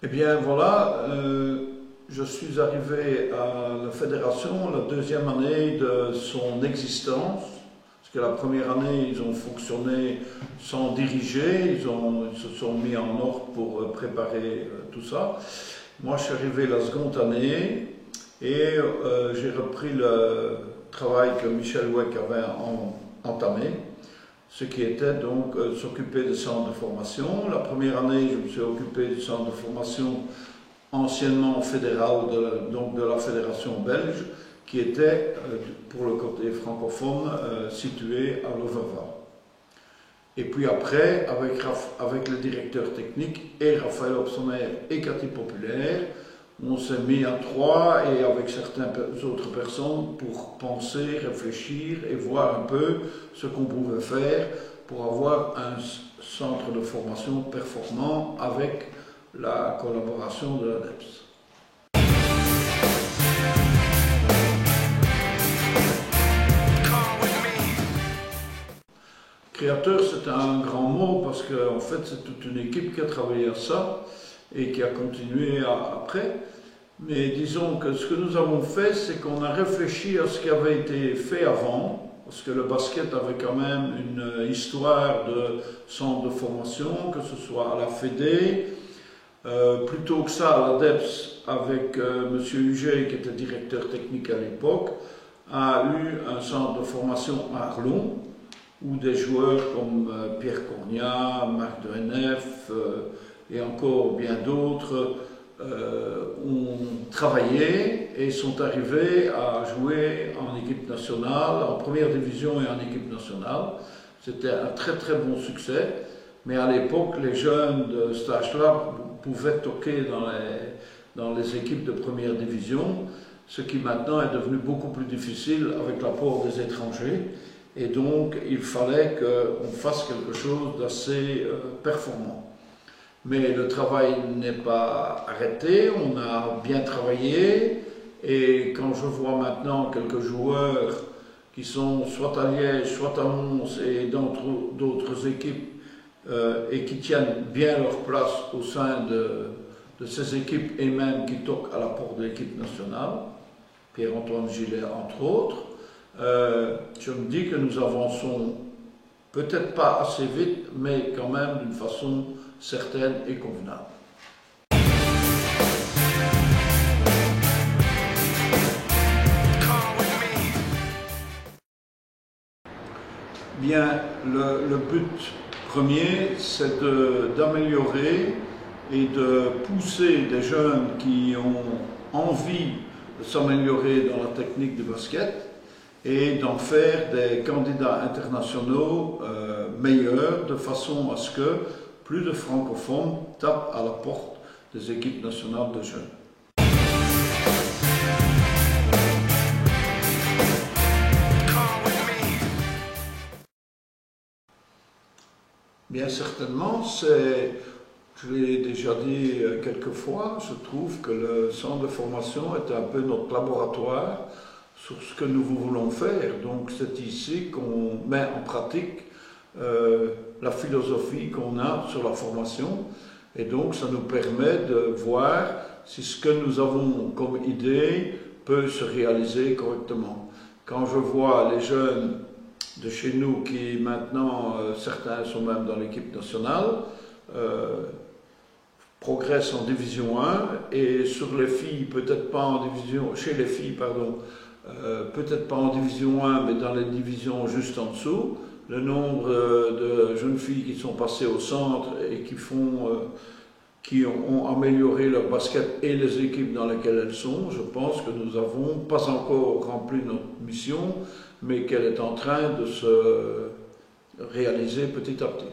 Eh bien voilà, je suis arrivé à la fédération la deuxième année de son existence, parce que la première année ils ont fonctionné sans diriger, ils se sont mis en ordre pour préparer tout ça. Moi je suis arrivé la seconde année et j'ai repris le travail que Michel Weck avait entamé. Ce qui était donc s'occuper des centres de formation. La première année, je me suis occupé du centre de formation anciennement fédéral, donc de la fédération belge, qui était, pour le côté francophone, situé à Loverva. Et puis après, avec le directeur technique et Raphaël Hobsonner et Cathy Populaire, on s'est mis à trois et avec certaines autres personnes pour penser, réfléchir et voir un peu ce qu'on pouvait faire pour avoir un centre de formation performant avec la collaboration de l'ADEPS. Créateur, c'est un grand mot parce qu'en fait, c'est toute une équipe qui a travaillé à ça et qui a continué après. Mais disons que ce que nous avons fait, c'est qu'on a réfléchi à ce qui avait été fait avant, parce que le basket avait quand même une histoire de centre de formation, que ce soit à la Fédé, plutôt que ça à l'ADEPS avec M. Huget, qui était directeur technique à l'époque, a eu un centre de formation à Arlon, où des joueurs comme Pierre Cornat, Marc de Hennef et encore bien d'autres ont travaillé et sont arrivés à jouer en équipe nationale, en première division et en équipe nationale. C'était un très très bon succès, mais à l'époque, les jeunes de cet âge-là pouvaient toquer dans les équipes de première division, ce qui maintenant est devenu beaucoup plus difficile avec l'apport des étrangers. Et donc, il fallait qu'on fasse quelque chose d'assez performant. Mais le travail n'est pas arrêté, on a bien travaillé, et quand je vois maintenant quelques joueurs qui sont soit à Liège, soit à Mons et dans d'autres équipes, et qui tiennent bien leur place au sein de ces équipes et même qui toquent à la porte de l'équipe nationale, Pierre-Antoine Gillet entre autres, je me dis que nous avançons peut-être pas assez vite, mais quand même d'une façon certaine et convenable. Bien, le but premier, c'est d'améliorer et de pousser des jeunes qui ont envie de s'améliorer dans la technique du basket et d'en faire des candidats internationaux meilleurs, de façon à ce que plus de francophones tapent à la porte des équipes nationales de jeunes. Bien certainement, je l'ai déjà dit quelques fois, je trouve que le centre de formation est un peu notre laboratoire sur ce que nous voulons faire. Donc c'est ici qu'on met en pratique la philosophie qu'on a sur la formation, et donc ça nous permet de voir si ce que nous avons comme idée peut se réaliser correctement. Quand je vois les jeunes de chez nous qui maintenant, certains sont même dans l'équipe nationale, progressent en division 1, et sur les filles, peut-être pas en division, chez les filles, pardon, peut-être pas en division 1, mais dans les divisions juste en dessous, le nombre de jeunes filles qui sont passées au centre et qui ont amélioré leur basket et les équipes dans lesquelles elles sont, je pense que nous n'avons pas encore rempli notre mission, mais qu'elle est en train de se réaliser petit à petit.